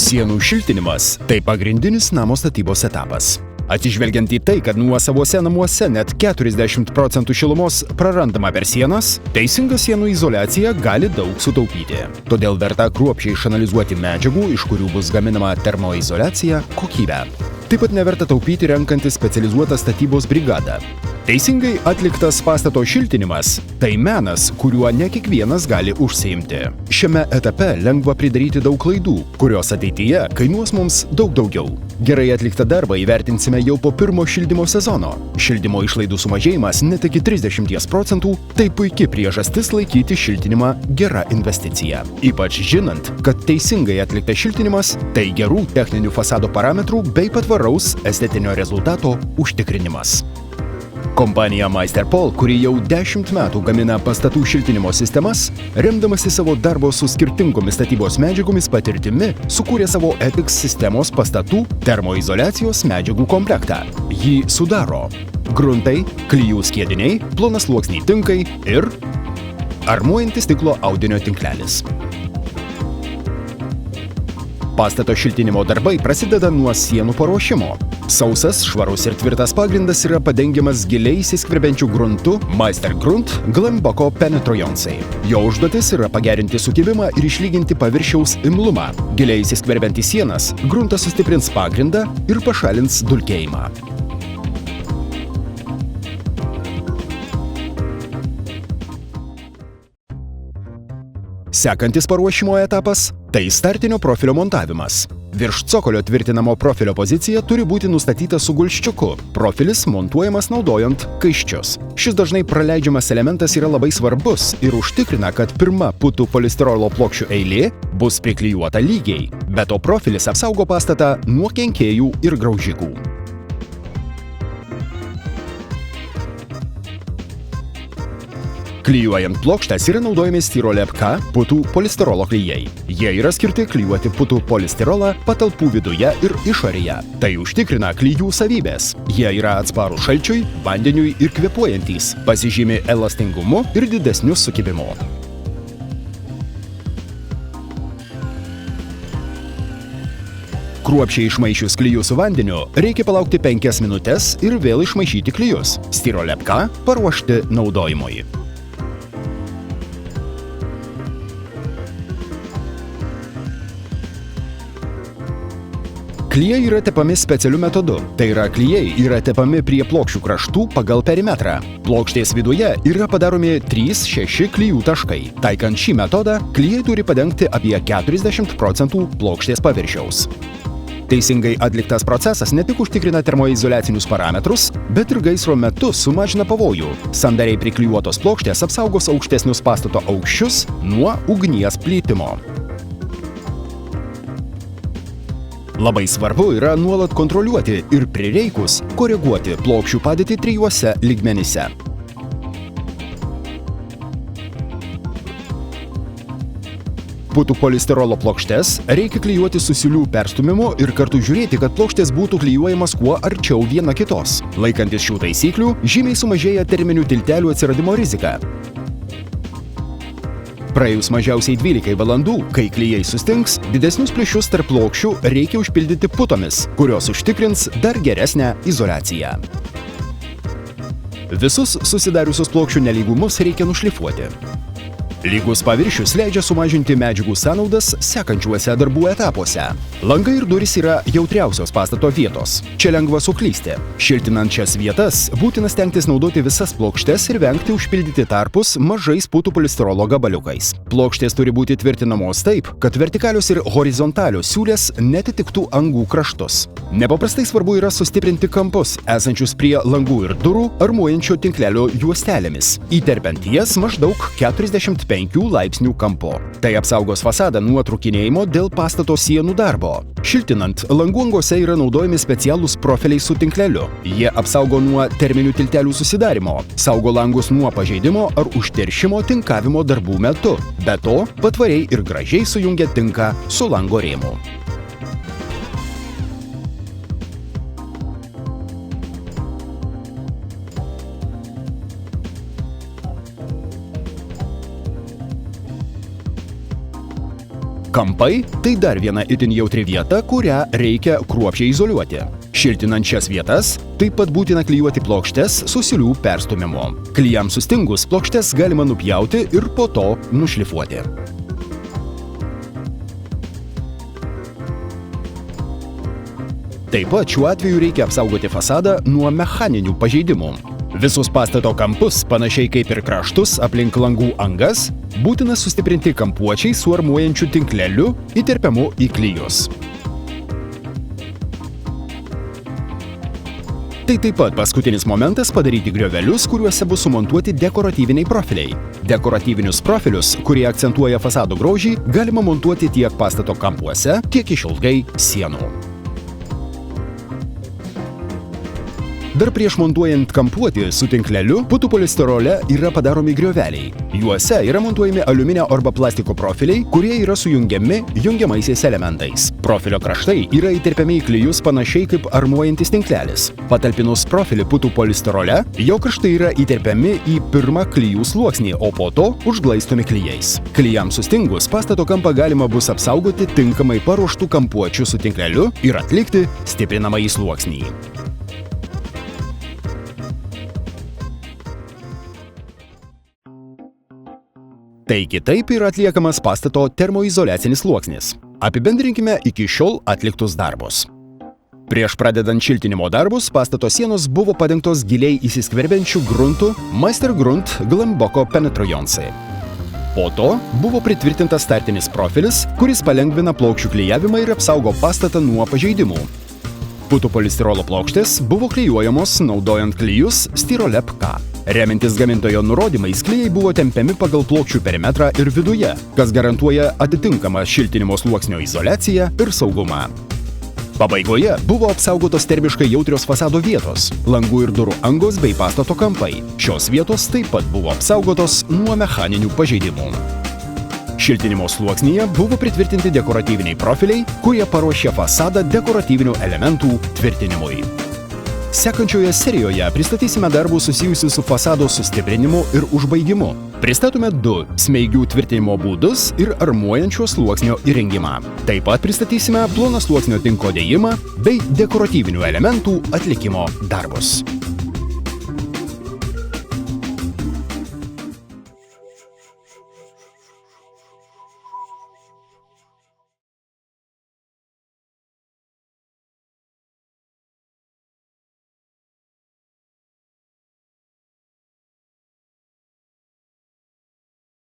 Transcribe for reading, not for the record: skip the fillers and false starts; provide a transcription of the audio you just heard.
Sienų šiltinimas – tai pagrindinis namo statybos etapas. Atsižvelgiant į tai, kad nuosavuose namuose net 40% šilumos prarandama per sienas, teisinga sienų izoliacija gali daug sutaupyti. Todėl verta kruopščiai išanalizuoti medžiagų, iš kurių bus gaminama termoizoliacija, kokybę. Taip pat neverta taupyti renkantis specializuotą statybos brigadą. Teisingai atliktas pastato šiltinimas – tai menas, kuriuo ne kiekvienas gali užsiimti. Šiame etape lengva pridaryti daug klaidų, kurios ateityje kainuos mums daug daugiau. Gerai atliktą darbą įvertinsime jau po pirmo šildymo sezono. Šildymo išlaidų sumažėjimas net iki 30% – tai puikia priežastis laikyti šiltinimą gera investicija. Ypač žinant, kad teisingai atliktas šiltinimas – tai gerų techninių fasado parametrų bei patvaraus estetinio rezultato užtikrinimas. Kompanija Meister-Pol, kuri jau 10 metų gamina pastatų šiltinimo sistemas, remdamasi savo darbo su skirtingomis statybos medžiagomis patirtimi, sukūrė savo EPIX sistemos pastatų termoizoliacijos medžiagų komplektą. Jį sudaro gruntai, klijų skiediniai, plonasluoksniai tinkai ir armuojantis stiklo audinio tinklelis. Pastato šiltinimo darbai prasideda nuo sienų paruošimo. Sausas, švarus ir tvirtas pagrindas yra padengiamas giliai įsiskverbiančiu gruntu Meister Grunt Glambuco Penetrojonsai. Jo užduotis yra pagerinti sukibimą ir išlyginti paviršiaus imlumą. Giliai įsiskverbiant į sienas, gruntas sustiprins pagrindą ir pašalins dulkėjimą. Sekantis paruošimo etapas – tai startinio profilio montavimas. Virš cokolio tvirtinamo profilio pozicija turi būti nustatyta su gulščiuku. Profilis montuojamas naudojant kaiščius. Šis dažnai praleidžiamas elementas yra labai svarbus ir užtikrina, kad pirma putų polistirolo plokščių eilė bus priklijuota lygiai. Be to profilis apsaugo pastatą nuo kenkėjų ir graužikų. Klijuojant plokštes yra naudojami Styrolab K putų polistirolo klijai. Jie yra skirti klijuoti putų polistirolą patalpų viduje ir išorėje. Tai užtikrina klijų savybės. Jie yra atsparūs šalčiui, vandeniui ir kvėpuojantys, pasižymi elastingumu ir didesniu sukibimu. Kruopščiai išmaišius klijus su vandeniu, reikia palaukti 5 minutes ir vėl išmaišyti klijus. Styrolab K paruošti naudojimui. Klijai yra tepami specialiu metodu, tai yra klijai yra tepami prie plokščių kraštų pagal perimetrą. Plokštės viduje yra padaromi 3-6 klijų taškai. Taikant šį metodą, klijai turi padengti apie 40% plokštės paviršiaus. Teisingai atliktas procesas ne tik užtikrina termoizoliacinius parametrus, bet ir gaisro metu sumažina pavojų. Sandariai priklijuotos plokštės apsaugos aukštesnius pastato aukščius nuo ugnies plitimo. Labai svarbu yra nuolat kontroliuoti ir prireikus koreguoti plokščių padėtį 3 lygmenyse. Putų polistirolo plokštes reikia klijuoti su siūlių perstūmimu ir kartu žiūrėti, kad plokštės būtų klijuojamas kuo arčiau viena kitos. Laikantis šių taisyklių, žymiai sumažėja terminių tiltelių atsiradimo rizika. Praėjus mažiausiai 12 valandų, kai klijai sustings, didesnius plyšius tarp plokščių reikia užpildyti putomis, kurios užtikrins dar geresnę izoliaciją. Visus susidariusius plokščių nelygumus reikia nušlifuoti. Lygus paviršius leidžia sumažinti medžiagų sąnaudas sekančiuose darbų etapuose. Langai ir durys yra jautriausios pastato vietos. Čia lengva suklysti. Šiltinant šias vietas būtina stengtis naudoti visas plokštes ir vengti užpildyti tarpus mažais putų polistirolo gabaliukais. Plokštės turi būti tvirtinamos taip, kad vertikalios ir horizontalios siūlės netitiktų angų kraštus. Nepaprastai svarbu yra sustiprinti kampus, esančius prie langų ir durų armuojančio tinklelio juostelėmis, įterpiant jas maždaug 45 laipsnių kampu. Tai apsaugos fasadą nuo trūkinėjimo dėl pastato sienų darbo. Šiltinant, langų angose yra naudojami specialūs profiliai su tinkleliu. Jie apsaugo nuo terminių tiltelių susidarimo, saugo langus nuo pažeidimo ar užteršimo tinkavimo darbų metu. Be to, patvariai ir gražiai sujungia tinką su lango rėmu. Kampai – tai dar viena itin jautri vieta, kurią reikia kruopščiai izoliuoti. Šiltinant šias vietas, taip pat būtina klijuoti plokštes su siūlių perstūmimu. Klijams sustingus plokštes galima nupjauti ir po to nušlifuoti. Taip pat šiuo atveju reikia apsaugoti fasadą nuo mechaninių pažeidimų. Visus pastato kampus, panašiai kaip ir kraštus aplink langų angas, būtina sustiprinti kampuočiai su armuojančiu tinkleliu įterpiamu į klijus. Tai taip pat paskutinis momentas padaryti griovelius, kuriuose bus sumontuoti dekoratyviniai profiliai. Dekoratyvinius profilius, kurie akcentuoja fasado grožį, galima montuoti tiek pastato kampuose, tiek išilgai sienų. Dar prieš montuojant kampuotį su tinkleliu, putų polisterole yra padaromi grioveliai. Juose yra montuojami aliuminio arba plastiko profiliai, kurie yra sujungiami jungiamaisiais elementais. Profilio kraštai yra įterpiami į klijus panašiai kaip armuojantis tinklelis. Patalpinus profilį putų polisterole, jo kraštai yra įterpiami į pirmą klijų sluoksnį, o po to užglaistomi klijais. Klijams sustingus pastato kampą galima bus apsaugoti tinkamai paruoštų kampuočių su tinkleliu ir atlikti stiprinamąjį sluoksnį. Taigi taip yra atliekamas pastato termoizoliacinis sluoksnis. Apibendrinkime iki šiol atliktus darbus. Prieš pradedant šiltinimo darbus, pastato sienos buvo padengtos giliai įsiskverbiančių gruntų Meistergrund Glamboko penetrujonsai. Po to buvo pritvirtintas startinis profilis, kuris palengvina plokščių klijavimą ir apsaugo pastatą nuo pažeidimų. Putų polistirolo plokštės buvo klijuojamos naudojant klijus Styrolep K. Remiantis gamintojo nurodymais, klijai buvo tempiami pagal plokščių perimetrą ir viduje, kas garantuoja atitinkamą šiltinimo sluoksnio izoliaciją ir saugumą. Pabaigoje buvo apsaugotos termiškai jautrios fasado vietos, langų ir durų angos bei pastato kampai. Šios vietos taip pat buvo apsaugotos nuo mechaninių pažeidimų. Šiltinimo sluoksnyje buvo pritvirtinti dekoratyviniai profiliai, kurie paruošė fasadą dekoratyvinių elementų tvirtinimui. Sekančioje serijoje pristatysime darbus susijusius su fasado sustiprinimu ir užbaigimu. Pristatome 2 smeigių tvirtinimo būdus ir armuojančio sluoksnio įrengimą. Taip pat pristatysime plono sluoksnio tinko dėjimą bei dekoratyvinių elementų atlikimo darbus.